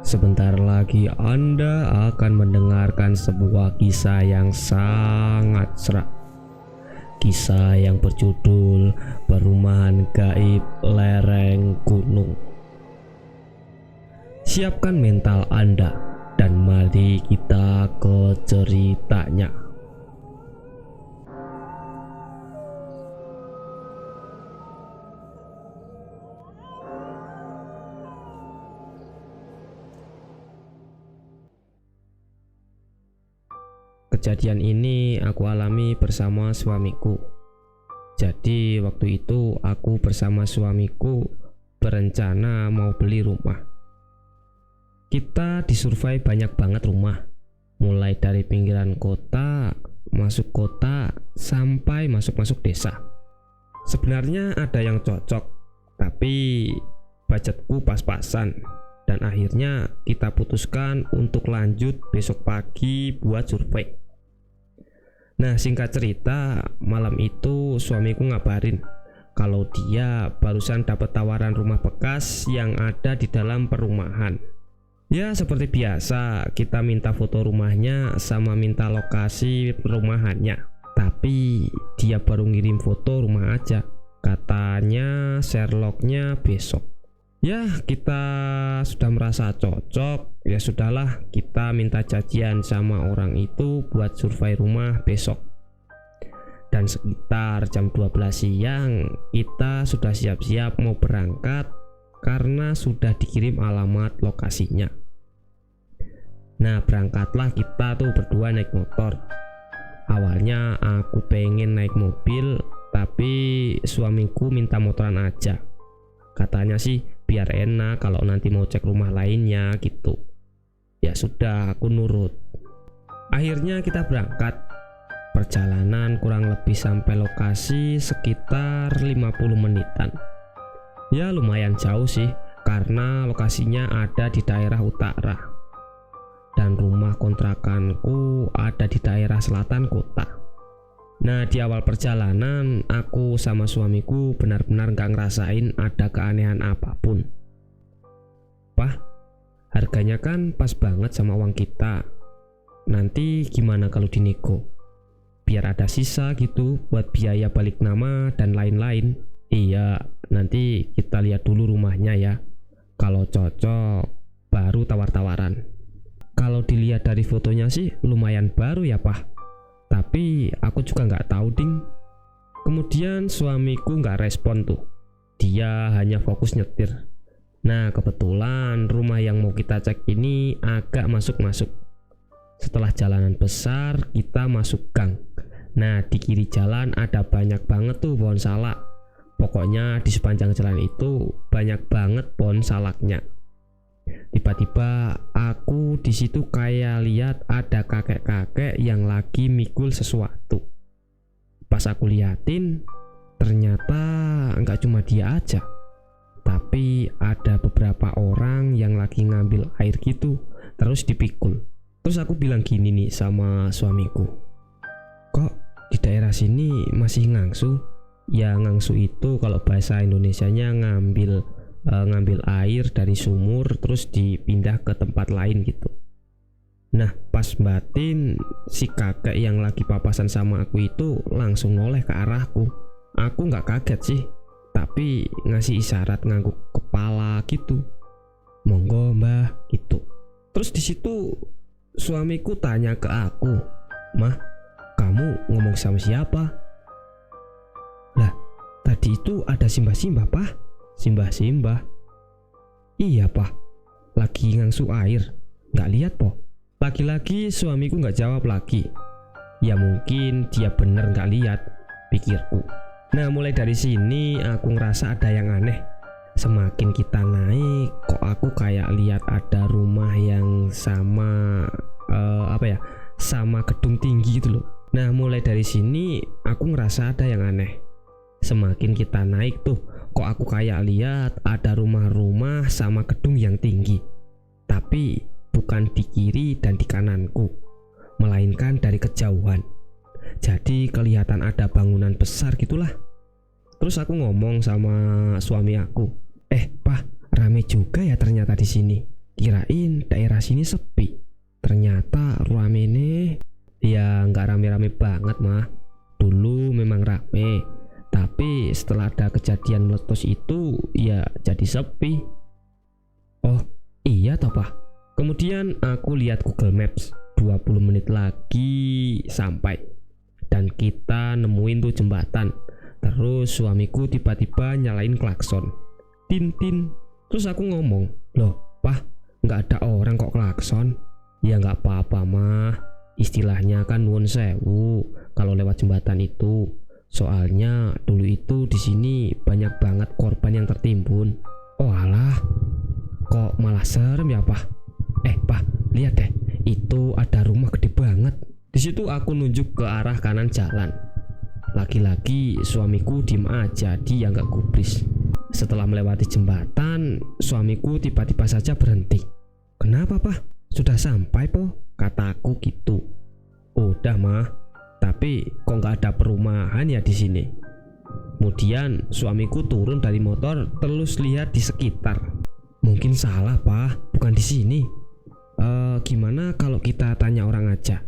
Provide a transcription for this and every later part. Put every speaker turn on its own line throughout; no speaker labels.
Sebentar lagi Anda akan mendengarkan sebuah kisah yang sangat seram. Kisah yang berjudul Perumahan Gaib Lereng Gunung. Siapkan mental Anda dan mari kita ke ceritanya. Kejadian ini aku alami bersama suamiku. Jadi waktu itu aku bersama suamiku berencana mau beli rumah. Kita disurvei banyak banget rumah, mulai dari pinggiran kota, masuk kota, sampai masuk-masuk desa. Sebenarnya ada yang cocok, tapi budgetku pas-pasan. Dan akhirnya kita putuskan untuk lanjut besok pagi buat survei. Nah, singkat cerita, malam itu suamiku ngabarin kalau dia barusan dapat tawaran rumah bekas yang ada di dalam perumahan. Ya, seperti biasa, kita minta foto rumahnya sama minta lokasi perumahannya. Tapi dia baru ngirim foto rumah aja. Katanya Sherlocknya besok. Ya, kita sudah merasa cocok. Ya sudahlah, kita minta janjian sama orang itu buat survei rumah besok. Dan sekitar jam 12 siang kita sudah siap-siap mau berangkat karena sudah dikirim alamat lokasinya. Nah, berangkatlah kita tuh berdua naik motor. Awalnya aku pengen naik mobil, tapi suamiku minta motoran aja. Katanya sih biar enak kalau nanti mau cek rumah lainnya gitu. Ya sudah, aku nurut. Akhirnya kita berangkat. Perjalanan kurang lebih sampai lokasi sekitar 50 menitan. Ya lumayan jauh sih, karena lokasinya ada di daerah utara. Dan rumah kontrakanku ada di daerah selatan kota. Nah, di awal perjalanan aku sama suamiku benar-benar gak ngerasain ada keanehan apapun. Pah, harganya kan pas banget sama uang kita. Nanti gimana kalau dinego? Biar ada sisa gitu buat biaya balik nama dan lain-lain. Iya, nanti kita lihat dulu rumahnya ya. Kalau cocok, baru tawar-tawaran. Kalau dilihat dari fotonya sih lumayan baru ya, Pak. Tapi aku juga nggak tahu ding. Kemudian suamiku nggak respon tuh. Dia hanya fokus nyetir. Nah, kebetulan rumah yang mau kita cek ini agak masuk-masuk. Setelah jalanan besar, kita masuk gang. Nah, di kiri jalan ada banyak banget tuh pohon salak. Pokoknya di sepanjang jalan itu banyak banget pohon salaknya. Tiba-tiba aku di situ kayak lihat ada kakek-kakek yang lagi mikul sesuatu. Pas aku liatin, ternyata nggak cuma dia aja, tapi ada beberapa orang yang lagi ngambil air gitu, terus dipikul. Terus aku bilang gini nih sama suamiku, kok di daerah sini masih ngangsu? Ya ngangsu itu kalau bahasa Indonesianya ngambil air dari sumur terus dipindah ke tempat lain gitu. Nah, pas batin si kakek yang lagi papasan sama aku itu langsung noleh ke arahku. Aku nggak kaget sih, tapi ngasih isyarat ngangguk kepala gitu. Monggo mbah gitu. Terus di situ suamiku tanya ke aku, "Mah, kamu ngomong sama siapa?" Lah, tadi itu ada simbah-simbah, Pak. Simbah-simbah. Iya, Pak. Lagi ngangsu air. Nggak lihat, po. Lagi-lagi suamiku nggak jawab lagi. Ya mungkin dia bener nggak lihat, pikirku. Nah, mulai dari sini aku ngerasa ada yang aneh. Semakin kita naik, kok aku kayak lihat ada rumah yang sama sama gedung tinggi gitu loh. Nah, mulai dari sini aku ngerasa ada yang aneh. Semakin kita naik tuh, kok aku kayak lihat ada rumah-rumah sama gedung yang tinggi. Tapi bukan di kiri dan di kananku, melainkan dari kejauhan. Jadi kelihatan ada bangunan besar gitulah. Terus aku ngomong sama suami aku, Pak, rame juga ya ternyata di sini." Kirain daerah sini sepi, ternyata rame nih. Ya nggak rame-rame banget mah. Dulu memang rame, tapi setelah ada kejadian meletus itu ya jadi sepi. Oh iya toh Pak. Kemudian aku lihat Google Maps, 20 menit lagi sampai. Dan kita nemuin tuh jembatan. Terus suamiku tiba-tiba nyalain klakson. Tin tin. Terus aku ngomong, "Loh, Pak, nggak ada orang kok klakson?" "Ya nggak apa-apa mah. Istilahnya kan nuwun sewu kalau lewat jembatan itu. Soalnya dulu itu di sini banyak banget korban yang tertimbun." "Oh alah, kok malah serem ya Pak?" "Pak, lihat deh, itu ada rumah gede banget." Di situ aku nunjuk ke arah kanan jalan. Lagi-lagi suamiku diem aja, dia nggak gubris. Setelah melewati jembatan, suamiku tiba-tiba saja berhenti. "Kenapa Pak? Sudah sampai po?" kataku gitu. "Udah mah, tapi kok nggak ada perumahan ya di sini." Kemudian suamiku turun dari motor terus lihat di sekitar. "Mungkin salah Pak, bukan di sini. Gimana kalau kita tanya orang aja?"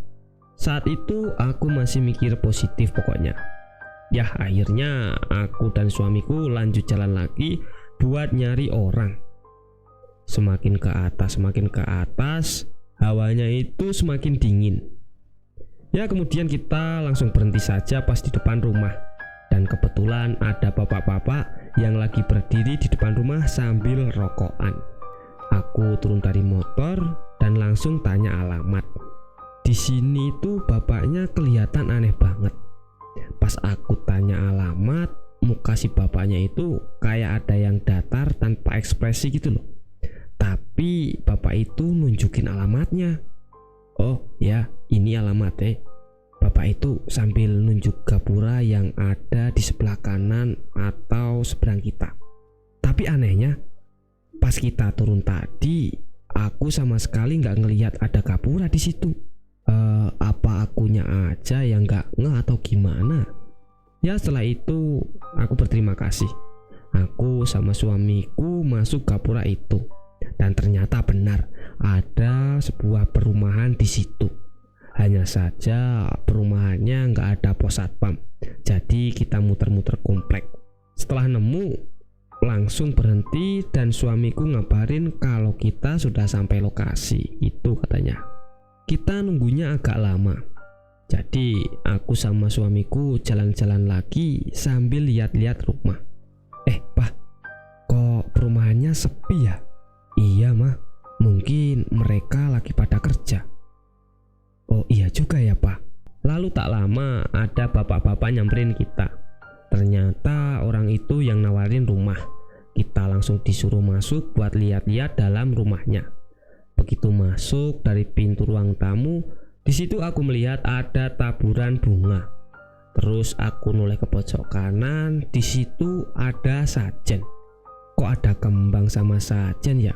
Saat itu aku masih mikir positif pokoknya. Ya akhirnya aku dan suamiku lanjut jalan lagi buat nyari orang. Semakin ke atas, hawanya itu semakin dingin. Ya kemudian kita langsung berhenti saja pas di depan rumah. Dan kebetulan ada bapak-bapak yang lagi berdiri di depan rumah sambil rokokan. Aku turun dari motor dan langsung tanya alamat. Di sini tuh bapaknya kelihatan aneh banget. Pas aku tanya alamat, muka si bapaknya itu kayak ada yang datar tanpa ekspresi gitu loh. Tapi bapak itu nunjukin alamatnya. "Oh ya, ini alamatnya." Bapak itu sambil nunjuk gapura yang ada di sebelah kanan atau seberang kita. Tapi anehnya, pas kita turun tadi, aku sama sekali nggak ngelihat ada gapura di situ. Apa akunya aja yang nggak ngeh atau gimana? Ya setelah itu aku berterima kasih. Aku sama suamiku masuk gapura itu dan ternyata benar ada sebuah perumahan di situ. Hanya saja perumahannya nggak ada pos satpam. Jadi kita muter-muter komplek. Setelah nemu langsung berhenti dan suamiku ngabarin kalau kita sudah sampai lokasi. Itu katanya. Kita nunggunya agak lama. Jadi aku sama suamiku jalan-jalan lagi sambil lihat-lihat rumah. Pak, kok perumahannya sepi ya?" "Iya mah, mungkin mereka lagi pada kerja." "Oh iya juga ya Pak." Lalu tak lama ada bapak-bapak nyamperin kita. Ternyata orang itu yang nawarin rumah. Kita langsung disuruh masuk buat lihat-lihat dalam rumahnya. Begitu masuk dari pintu ruang tamu, di situ aku melihat ada taburan bunga. Terus aku noleh ke pojok kanan, di situ ada sajen. Kok ada kembang sama sajen ya?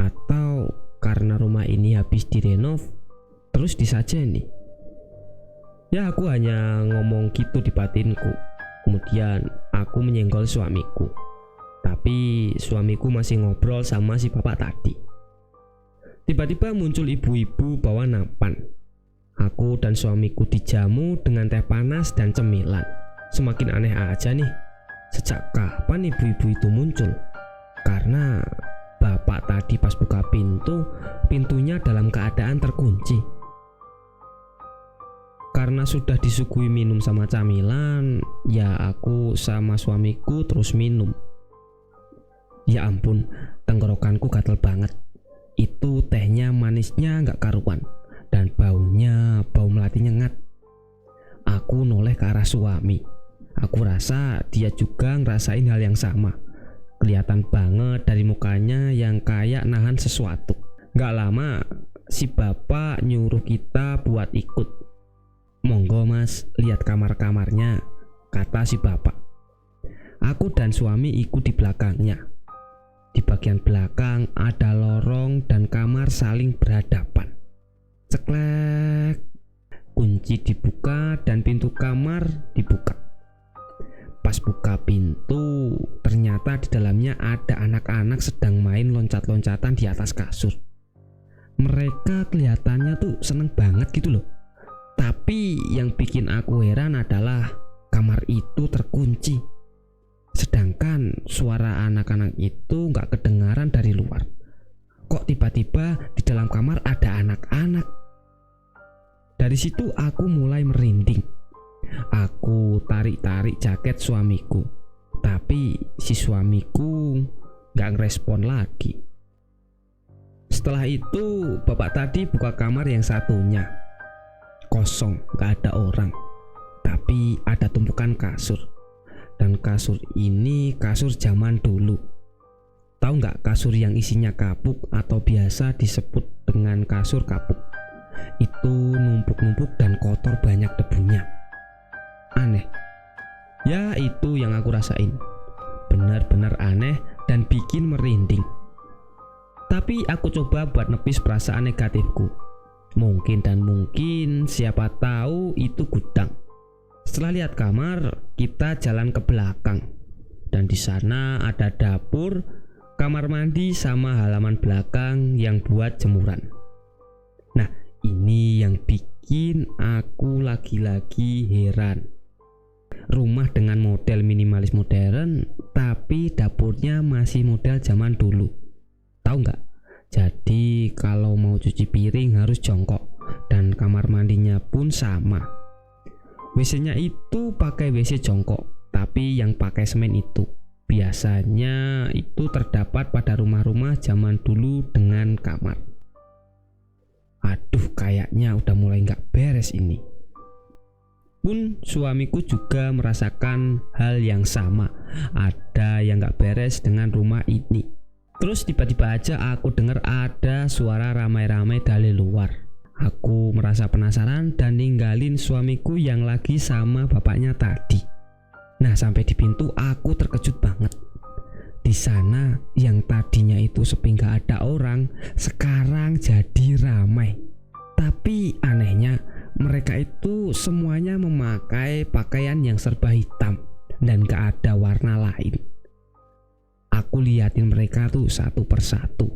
Atau karena rumah ini habis direnov, terus disajeni? Ya aku hanya ngomong gitu di batinku. Kemudian aku menyenggol suamiku. Tapi suamiku masih ngobrol sama si bapak tadi. Tiba-tiba muncul ibu-ibu bawa nampan. Aku dan suamiku dijamu dengan teh panas dan cemilan. Semakin aneh aja nih, sejak kapan ibu-ibu itu muncul? Karena bapak tadi pas buka pintu, pintunya dalam keadaan terkunci. Karena sudah disuguhi minum sama camilan, ya aku sama suamiku terus minum. Ya ampun, tenggorokanku gatel banget. Itu tehnya manisnya nggak karuan dan baunya bau melati nyengat. Aku noleh ke arah suami. Aku rasa dia juga ngerasain hal yang sama. Kelihatan banget dari mukanya yang kayak nahan sesuatu. Nggak lama si bapak nyuruh kita buat ikut. "Monggo mas, lihat kamar-kamarnya," kata si bapak. Aku dan suami ikut di belakangnya. Di bagian belakang ada lorong dan kamar saling berhadapan. Ceklek, kunci dibuka dan pintu kamar dibuka. Pas buka pintu, ternyata di dalamnya ada anak-anak sedang main loncat-loncatan di atas kasur. Mereka kelihatannya tuh seneng banget gitu loh. Tapi yang bikin aku heran adalah kamar itu terkunci. Sedangkan suara anak-anak itu gak kedengaran dari luar. Kok tiba-tiba di dalam kamar ada anak-anak? Dari situ aku mulai merinding. Aku tarik-tarik jaket suamiku, tapi si suamiku gak ngerespon lagi. Setelah itu bapak tadi buka kamar yang satunya. Kosong, gak ada orang. Tapi ada tumpukan kasur. Dan kasur ini kasur zaman dulu. Tahu nggak kasur yang isinya kapuk atau biasa disebut dengan kasur kapuk? Itu numpuk-numpuk dan kotor, banyak debunya. Aneh. Ya itu yang aku rasain. Benar-benar aneh dan bikin merinding. Tapi aku coba buat nepis perasaan negatifku. Mungkin siapa tahu itu gudang. Setelah lihat kamar, kita jalan ke belakang. Dan di sana ada dapur, kamar mandi sama halaman belakang yang buat jemuran. Nah, ini yang bikin aku lagi-lagi heran. Rumah dengan model minimalis modern, tapi dapurnya masih model zaman dulu. Tahu nggak? Jadi kalau mau cuci piring harus jongkok, dan kamar mandinya pun sama. WC-nya itu pakai WC jongkok, tapi yang pakai semen itu. Biasanya itu terdapat pada rumah-rumah zaman dulu dengan kamar. Aduh, kayaknya udah mulai nggak beres ini. Pun suamiku juga merasakan hal yang sama. Ada yang nggak beres dengan rumah ini. Terus tiba-tiba aja aku dengar ada suara ramai-ramai dari luar. Aku merasa penasaran dan ninggalin suamiku yang lagi sama bapaknya tadi. Nah, sampai di pintu aku terkejut banget. Di sana yang tadinya itu sepi gak ada orang, sekarang jadi ramai. Tapi anehnya mereka itu semuanya memakai pakaian yang serba hitam dan gak ada warna lain. Aku liatin mereka tuh satu persatu.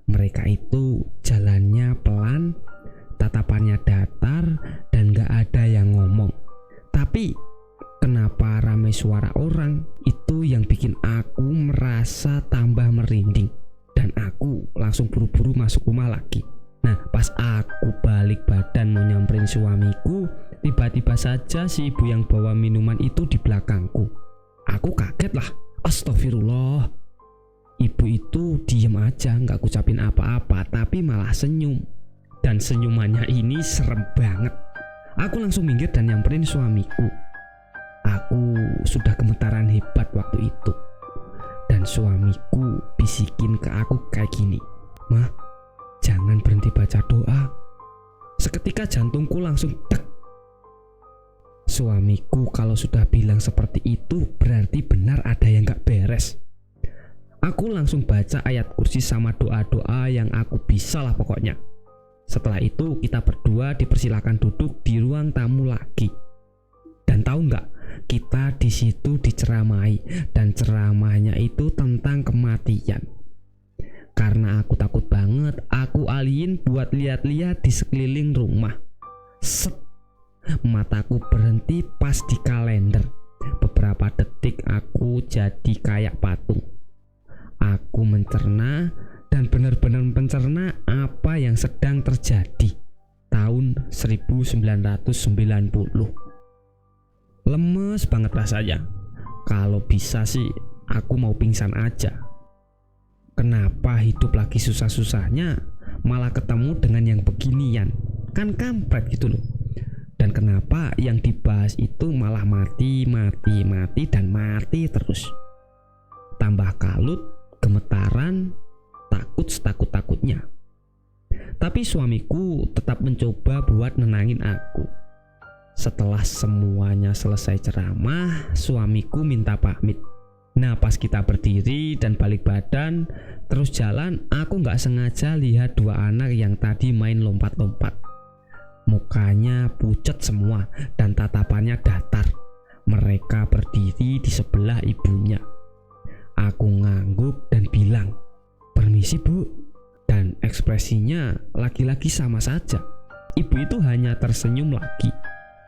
Mereka itu jalannya pelan, tatapannya datar, dan gak ada yang ngomong. Tapi kenapa ramai suara orang? Itu yang bikin aku merasa tambah merinding. Dan aku langsung buru-buru masuk rumah lagi. Nah, pas aku balik badan mau nyamperin suamiku, tiba-tiba saja si ibu yang bawa minuman itu di belakangku. Aku kaget lah. Astagfirullah. Ibu itu diem aja, gak ucapin apa-apa, tapi malah senyum. Dan senyumannya ini serem banget. Aku langsung minggir dan nyamperin suamiku. Aku sudah gemetaran hebat waktu itu. Dan suamiku bisikin ke aku kayak gini, "Mah, jangan berhenti baca doa." Seketika jantungku langsung tek. Suamiku kalau sudah bilang seperti itu berarti benar ada yang gak beres. Aku langsung baca ayat kursi sama doa-doa yang aku bisa lah pokoknya. Setelah itu kita berdua dipersilakan duduk di ruang tamu lagi. Dan tahu nggak, kita di situ diceramai dan ceramahnya itu tentang kematian. Karena aku takut banget, aku alihin buat lihat-lihat di sekeliling rumah. Set, mataku berhenti pas di kalender. Beberapa detik aku jadi kayak patung. Aku mencerna dan benar-benar mencerna apa yang sedang terjadi. Tahun 1990. Lemes banget rasanya. Kalau bisa sih aku mau pingsan aja. Kenapa hidup lagi susah-susahnya malah ketemu dengan yang beginian? Kan kampret gitu loh. Dan kenapa yang dibahas itu malah mati dan mati terus. Tambah kalut, gemetaran, takut setakut-takutnya. Tapi suamiku tetap mencoba buat nenangin aku. Setelah semuanya selesai ceramah, suamiku minta pamit. Nah, pas kita berdiri dan balik badan terus jalan, aku gak sengaja lihat dua anak yang tadi main lompat-lompat. Mukanya pucat semua dan tatapannya datar. Mereka berdiri di sebelah ibunya. Aku ngangguk dan bilang, "Permisi Bu." Dan ekspresinya lagi-lagi sama saja. Ibu itu hanya tersenyum lagi,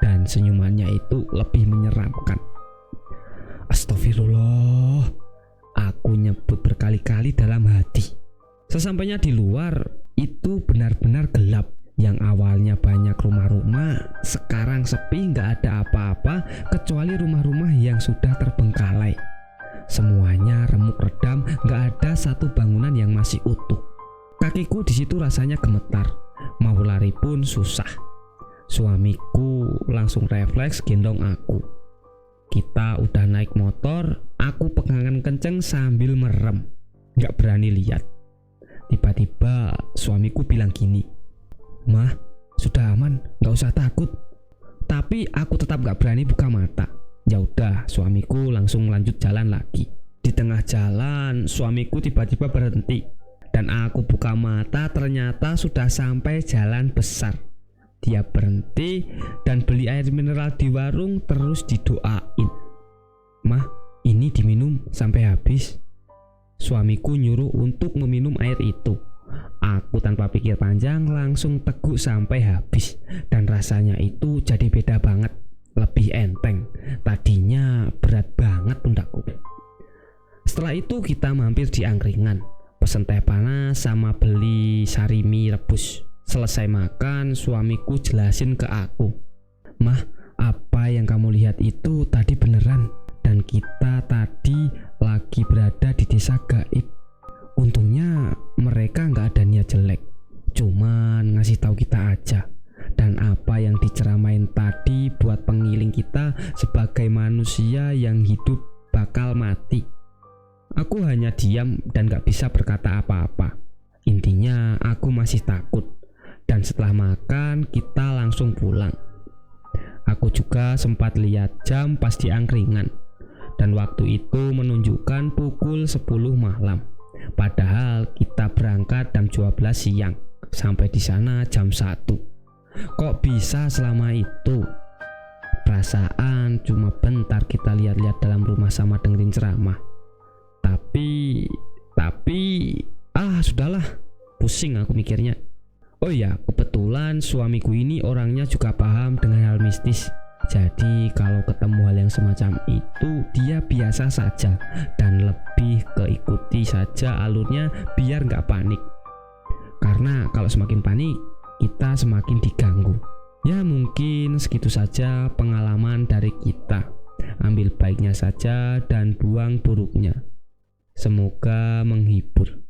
dan senyumannya itu lebih menyeramkan. Astagfirullah, aku nyebut berkali-kali dalam hati. Sesampainya di luar, itu benar-benar gelap. Yang awalnya banyak rumah-rumah, sekarang sepi, nggak ada apa-apa kecuali rumah-rumah yang sudah terbengkalai. Semuanya remuk redam, nggak ada satu bangunan yang masih utuh. Kakiku di situ rasanya gemetar, mau lari pun susah. Suamiku langsung refleks gendong aku. Kita udah naik motor, aku pegangan kenceng sambil merem, nggak berani lihat. Tiba-tiba suamiku bilang gini, "Mah, sudah aman, nggak usah takut." Tapi aku tetap nggak berani buka mata. Ya udah, suamiku langsung lanjut jalan lagi. Di tengah jalan, suamiku tiba-tiba berhenti, dan aku buka mata ternyata sudah sampai jalan besar. Dia berhenti dan beli air mineral di warung, terus didoain. "Mah, ini diminum sampai habis." Suamiku nyuruh untuk meminum air itu. Aku tanpa pikir panjang langsung teguk sampai habis, dan rasanya itu jadi beda banget, lebih enteng. Tadinya berat banget pundakku. Setelah itu kita mampir di angkringan, pesen teh panas sama beli sarimi rebus. Selesai makan, suamiku jelasin ke aku, "Mah, apa yang kamu lihat itu tadi beneran, dan kita tadi lagi berada di desa gaib. Untungnya mereka nggak ada niat jelek, cuman ngasih tahu kita aja. Dan apa yang diceramain tadi buat pengiling kita sebagai manusia yang hidup bakal mati." Aku hanya diam dan gak bisa berkata apa-apa. Intinya aku masih takut. Dan setelah makan kita langsung pulang. Aku juga sempat lihat jam pas di angkringan, dan waktu itu menunjukkan pukul 10 malam. Padahal kita berangkat jam 12 siang, sampai di sana jam 1. Kok bisa selama itu? Perasaan cuma bentar kita lihat-lihat dalam rumah sama dengerin ceramah. Tapi sudahlah, pusing aku mikirnya. Oh ya, kebetulan suamiku ini orangnya juga paham dengan hal mistis. Jadi kalau ketemu hal yang semacam itu, dia biasa saja dan lebih keikuti saja alurnya biar nggak panik. Karena kalau semakin panik, kita semakin diganggu. Ya mungkin segitu saja pengalaman dari kita. Ambil baiknya saja dan buang buruknya. Semoga menghibur.